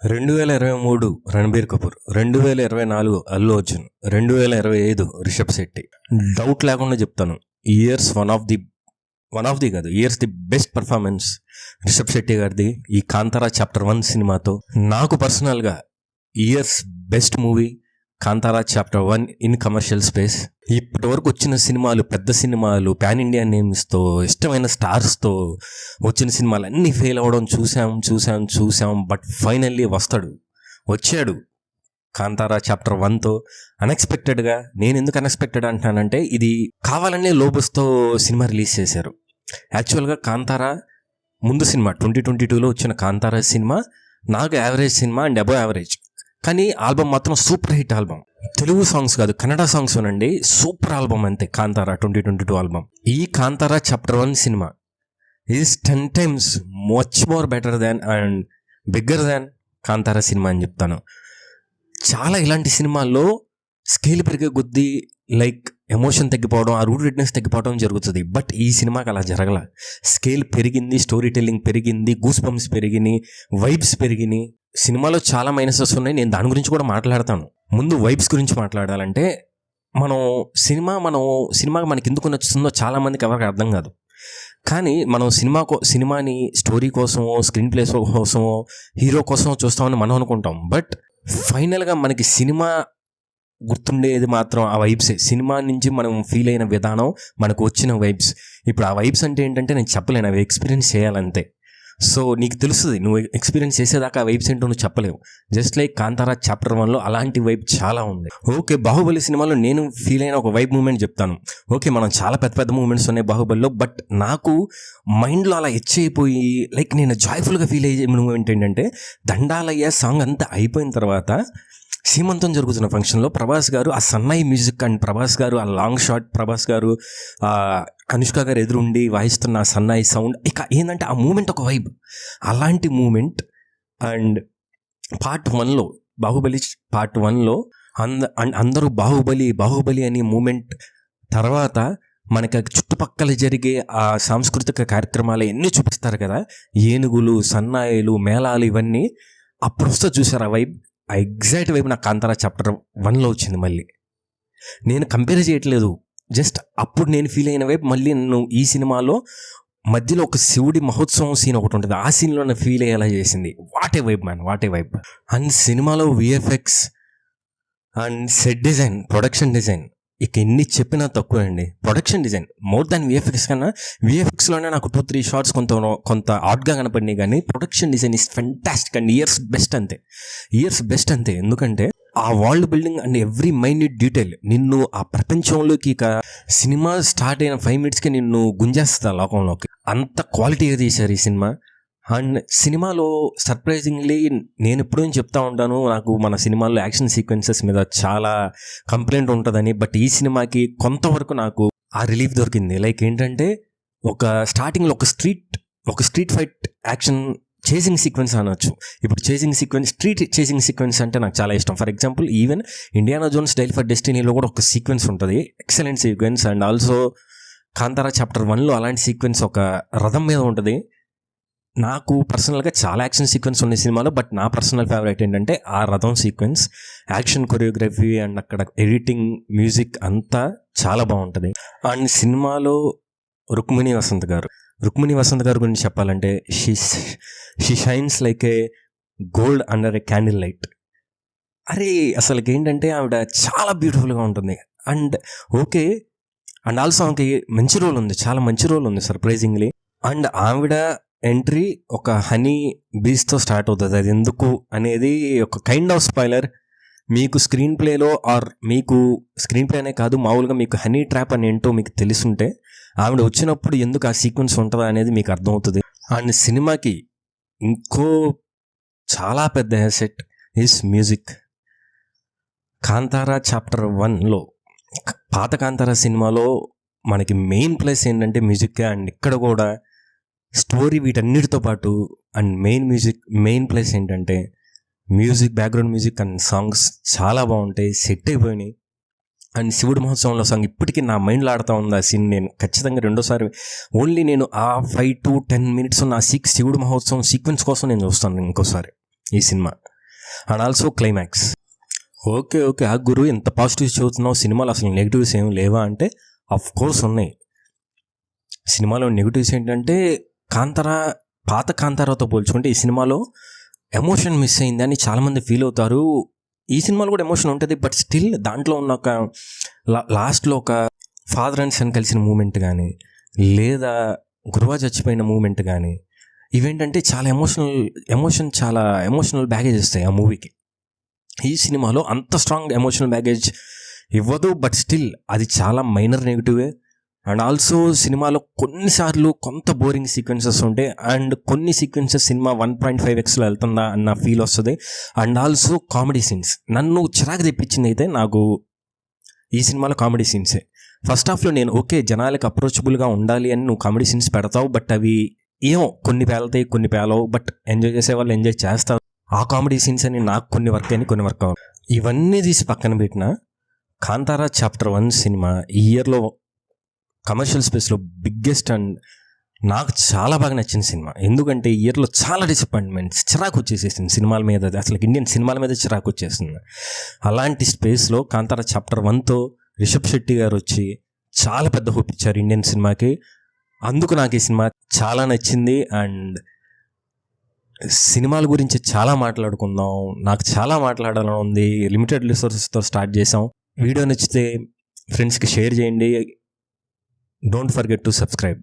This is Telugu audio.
2023 రణబీర్ కపూర్, 2024 అల్లు అర్జున్, 2025 రిషబ్ శెట్టి. డౌట్ లేకుండా చెప్తాను, ఇయర్స్ వన్ ఆఫ్ ది కాదు, year's the best performance Rishab Shetty గారిది ఈ కాంతారా చాప్టర్ 1 సినిమాతో. నాకు పర్సనల్గా year's best movie Kantara chapter 1 in commercial space. ఇప్పటి వరకు వచ్చిన సినిమాలు, పెద్ద సినిమాలు, పాన్ ఇండియా నేమ్స్తో, ఇష్టమైన స్టార్స్తో వచ్చిన సినిమాలు అన్నీ ఫెయిల్ అవ్వడం చూసాం. బట్ ఫైనల్లీ వచ్చాడు కాంతారా చాప్టర్ 1తో అన్ఎక్స్పెక్టెడ్గా. నేను ఎందుకు అన్ఎక్స్పెక్టెడ్ అంటున్నానంటే, ఇది కావాలనే లోబస్తో సినిమా రిలీజ్ చేశారు. యాక్చువల్గా కాంతారా ముందు సినిమా 2022లో వచ్చిన కాంతారా సినిమా నాకు average cinema and above average, కానీ ఆల్బమ్ మాత్రం super hit album. Telugu songs కాదు, కన్నడ సాంగ్స్ వినండి, సూపర్ ఆల్బమ్ అంతే కాంతారా 2022 ఆల్బమ్. ఈ Kantara chapter 1 cinema is 10 times much more better than and bigger than Kantara cinema అని చెప్తాను. చాలా ఇలాంటి సినిమాల్లో స్కేల్ పెరిగే కొద్దీ లైక్ ఎమోషన్ తగ్గిపోవడం, ఆ రూటెడ్నెస్ తగ్గిపోవడం జరుగుతుంది. బట్ ఈ సినిమాకి అలా జరగల. స్కేల్ పెరిగింది, స్టోరీ టెల్లింగ్ పెరిగింది, గూస్ బంప్స్ పెరిగినాయి, వైబ్స్ పెరిగినాయి. సినిమాలో చాలా మైనసెస్ ఉన్నాయి, నేను దాని గురించి కూడా మాట్లాడతాను. ముందు వైబ్స్ గురించి మాట్లాడాలంటే, సినిమాకి మనకి ఎందుకు నచ్చుతుందో చాలామందికి ఎవరికి అర్థం కాదు. కానీ మనం సినిమాని స్టోరీ కోసమో, స్క్రీన్ ప్లేస్ కోసమో, హీరో కోసమో చూస్తామని మనం అనుకుంటాం. బట్ ఫైనల్గా మనకి సినిమా గుర్తుండేది మాత్రం ఆ వైబ్సే. సినిమా నుంచి మనం ఫీల్ అయిన విధానం, మనకు వచ్చిన వైబ్స్. ఇప్పుడు ఆ వైబ్స్ అంటే ఏంటంటే నేను చెప్పలేను, అవి ఎక్స్పీరియన్స్ చేయాలంతే. సో నీకు తెలుస్తుంది, నువ్వు ఎక్స్పీరియన్స్ చేసేదాకా ఆ వైబ్స్ ఏంటో నువ్వు చెప్పలేవు. జస్ట్ లైక్ కాంతారా చాప్టర్ 1లో అలాంటి వైబ్ చాలా ఉంది. ఓకే, బాహుబలి సినిమాలో నేను ఫీల్ అయిన ఒక వైబ్ మూమెంట్ చెప్తాను. ఓకే, మనం చాలా పెద్ద మూమెంట్స్ ఉన్నాయి బాహుబలిలో, బట్ నాకు మైండ్లో అలా అయిపోయి లైక్ నేను జాయ్ఫుల్గా ఫీల్ అయ్యే మూమెంట్ ఏంటంటే, దండాలయ్య సాంగ్ అంతా అయిపోయిన తర్వాత సీమంతం జరుగుతున్న ఫంక్షన్లో ప్రభాస్ గారు ఆ సన్నాయి మ్యూజిక్ అండ్ ప్రభాస్ గారు ఆ లాంగ్ షాట్, ప్రభాస్ గారు అనుష్క గారు ఎదురుండి వాయిస్తున్న ఆ సన్నాయి సౌండ్, ఇక ఏంటంటే ఆ మూమెంట్ ఒక వైబ్. అలాంటి మూమెంట్ అండ్ పార్ట్ 1లో, బాహుబలి పార్ట్ 1లో అందరూ బాహుబలి అనే మూమెంట్ తర్వాత మనకి చుట్టుపక్కల జరిగే ఆ సాంస్కృతిక కార్యక్రమాలు ఎన్ని చూపిస్తారు కదా, ఏనుగులు, సన్నాయిలు, మేళాలు, ఇవన్నీ అప్పుడు వస్తే చూసారు ఆ వైబ్. ఆ ఎగ్జాక్ట్ వైపు నాకు కాంతారా చాప్టర్ 1లో వచ్చింది. మళ్ళీ నేను కంపేర్ చేయట్లేదు, జస్ట్ అప్పుడు నేను ఫీల్ అయిన వైపు మళ్ళీ నన్ను ఈ సినిమాలో మధ్యలో ఒక శివుడి మహోత్సవం సీన్ ఒకటి ఉంటుంది, ఆ సీన్లో నన్ను ఫీల్ అయ్యేలా చేసింది. What a vibe man, what a vibe. And సినిమాలో VFX and set design, production design, ఇక ఎన్ని చెప్పినా తక్కువ అండి. Production design more than VFX కన్నా, విఎఫ్ఎక్స్లోనే నాకు 2-3 షార్ట్స్ కొంత ఆర్ట్గా కనపడినాయి, కానీ production design is fantastic and year's best అంతే. ఎందుకంటే ఆ world building and every minute detail నిన్ను ఆ ప్రపంచంలోకి, ఇక సినిమా స్టార్ట్ అయిన 5 minutesకి నిన్ను గుంజేస్తుంది ఆ లోకంలోకి. అంత క్వాలిటీగా తీశారు ఈ సినిమా. అండ్ సినిమాలో సర్ప్రైజింగ్లీ నేను ఎప్పుడూ చెప్తా ఉంటాను, నాకు మన సినిమాల్లో యాక్షన్ సీక్వెన్సెస్ మీద చాలా కంప్లైంట్ ఉంటుందని. బట్ ఈ సినిమాకి కొంతవరకు నాకు ఆ రిలీఫ్ దొరికింది. లైక్ ఏంటంటే, ఒక స్టార్టింగ్లో ఒక street fight action chasing sequence అనొచ్చు. ఇప్పుడు స్ట్రీట్ చేసింగ్ సీక్వెన్స్ అంటే నాకు చాలా ఇష్టం. For example, even Indiana Jones dial ఫర్ డెస్టినీలో కూడా ఒక సీక్వెన్స్ ఉంటుంది, excellent sequence. And also Kantara chapter 1లో అలాంటి సీక్వెన్స్ ఒక రథం మీద ఉంటుంది. నాకు పర్సనల్గా చాలా యాక్షన్ సీక్వెన్స్ ఉన్నాయి సినిమాలో, బట్ నా పర్సనల్ ఫేవరెట్ ఏంటంటే ఆ రథం సీక్వెన్స్. యాక్షన్ కొరియోగ్రఫీ అండ్ అక్కడ ఎడిటింగ్, మ్యూజిక్ అంతా చాలా బాగుంటుంది. అండ్ సినిమాలో రుక్మిణి వసంత్ గారు గురించి చెప్పాలంటే, she shines like A gold under A candle light. అరే అసలుకి ఏంటంటే ఆవిడ చాలా బ్యూటిఫుల్గా ఉంటుంది. అండ్ ఓకే, అండ్ ఆల్సో ఆమెకి చాలా మంచి రోల్ ఉంది సర్ప్రైజింగ్లీ. అండ్ ఆవిడ ఎంట్రీ ఒక హనీ బీచ్తో స్టార్ట్ అవుతుంది. అది ఎందుకు అనేది ఒక కైండ్ ఆఫ్ స్పాయిలర్. మీకు స్క్రీన్ ప్లేలో మీకు స్క్రీన్ ప్లేనే కాదు, మామూలుగా మీకు హనీ ట్రాప్ అని ఏంటో మీకు తెలుసుంటే, ఆవిడ వచ్చినప్పుడు ఎందుకు ఆ సీక్వెన్స్ ఉంటుందా అనేది మీకు అర్థమవుతుంది. అండ్ సినిమాకి ఇంకో చాలా పెద్ద asset is music. Kantara chapter 1లో, పాత కాంతారా సినిమాలో మనకి మెయిన్ ప్లేస్ ఏంటంటే మ్యూజిక్. అండ్ ఇక్కడ కూడా స్టోరీ వీటన్నిటితో పాటు అండ్ మెయిన్ ప్లేస్ ఏంటంటే music, background music and songs చాలా బాగుంటాయి, సెట్ అయిపోయినాయి. అండ్ శివుడి మహోత్సవంలో సాంగ్ ఇప్పటికీ నా మైండ్లో ఆడుతూ ఉంది. ఆ సీన్ నేను ఖచ్చితంగా రెండోసారి ఓన్లీ నేను ఆ 5 to 10 minutes ఉన్న ఆ శివుడి మహోత్సవం సీక్వెన్స్ కోసం నేను చూస్తాను ఇంకోసారి ఈ cinema. And also climax. Okay ఆ గురు ఇంత పాజిటివ్స్ చదువుతున్నావు, సినిమాలో అసలు నెగిటివ్స్ ఏం లేవా అంటే అఫ్ కోర్స్ ఉన్నాయి. సినిమాలో నెగిటివ్స్ ఏంటంటే పాత కాంతారాతో పోల్చుకుంటే ఈ సినిమాలో ఎమోషన్ మిస్ అయిందని చాలామంది ఫీల్ అవుతారు. ఈ సినిమాలో కూడా ఎమోషన్ ఉంటుంది, బట్ స్టిల్ దాంట్లో ఉన్న ఒక లాస్ట్లో ఒక ఫాదర్ అండ్ సన్ కలిసిన మూమెంట్ కానీ, లేదా గురువా చచ్చిపోయిన మూమెంట్ కానీ, ఇవేంటంటే చాలా చాలా ఎమోషనల్ బ్యాగేజ్ ఇస్తాయి ఆ మూవీకి. ఈ సినిమాలో అంత స్ట్రాంగ్ ఎమోషనల్ బ్యాగేజ్ ఇవ్వదు, బట్ స్టిల్ అది చాలా మైనర్ నెగిటివే. అండ్ ఆల్సో సినిమాలో కొన్నిసార్లు కొంత బోరింగ్ సీక్వెన్సెస్ ఉంటాయి, అండ్ కొన్ని సీక్వెన్సెస్ సినిమా 1.5xలో వెళ్తుందా అన్న ఫీల్ వస్తుంది. అండ్ ఆల్సో కామెడీ సీన్స్ నన్ను చిరాకు తెప్పించింది అయితే నాకు ఈ సినిమాలో కామెడీ సీన్సే. ఫస్ట్ హాఫ్లో నేను ఓకే జనాలకు అప్రోచబుల్గా ఉండాలి అని నువ్వు కామెడీ సీన్స్ పెడతావు, బట్ అవి ఏమో కొన్ని పేలతాయి కొన్ని పేలవు, బట్ ఎంజాయ్ చేసే వాళ్ళు ఎంజాయ్ చేస్తారు. ఆ కామెడీ సీన్స్ అని నాకు కొన్ని వర్క్ అయినాయి, కొన్ని వర్క్ అవ్వవు. ఇవన్నీ తీసి పక్కన పెట్టిన కాంతారా చాప్టర్ 1 సినిమా ఈ ఇయర్లో కమర్షియల్ స్పేస్లో బిగ్గెస్ట్ అండ్ నాకు చాలా బాగా నచ్చిన సినిమా. ఎందుకంటే ఈ ఇయర్లో చాలా డిసప్పాయింట్మెంట్స్, చిరాకు వచ్చేసేసింది సినిమాల మీద, అసలు ఇండియన్ సినిమాల మీద చిరాకు వచ్చేసింది. అలాంటి స్పేస్లో కాంతారా చాప్టర్ 1తో రిషబ్ శెట్టి గారు వచ్చి చాలా పెద్ద హోప్ ఇచ్చారు ఇండియన్ సినిమాకి. అందుకు నాకు ఈ సినిమా చాలా నచ్చింది. అండ్ సినిమాల గురించి చాలా మాట్లాడుకుందాం, నాకు చాలా మాట్లాడాలని ఉంది. లిమిటెడ్ రిసోర్సెస్తో స్టార్ట్ చేసాం. వీడియో నచ్చితే ఫ్రెండ్స్కి షేర్ చేయండి. Don't forget to subscribe.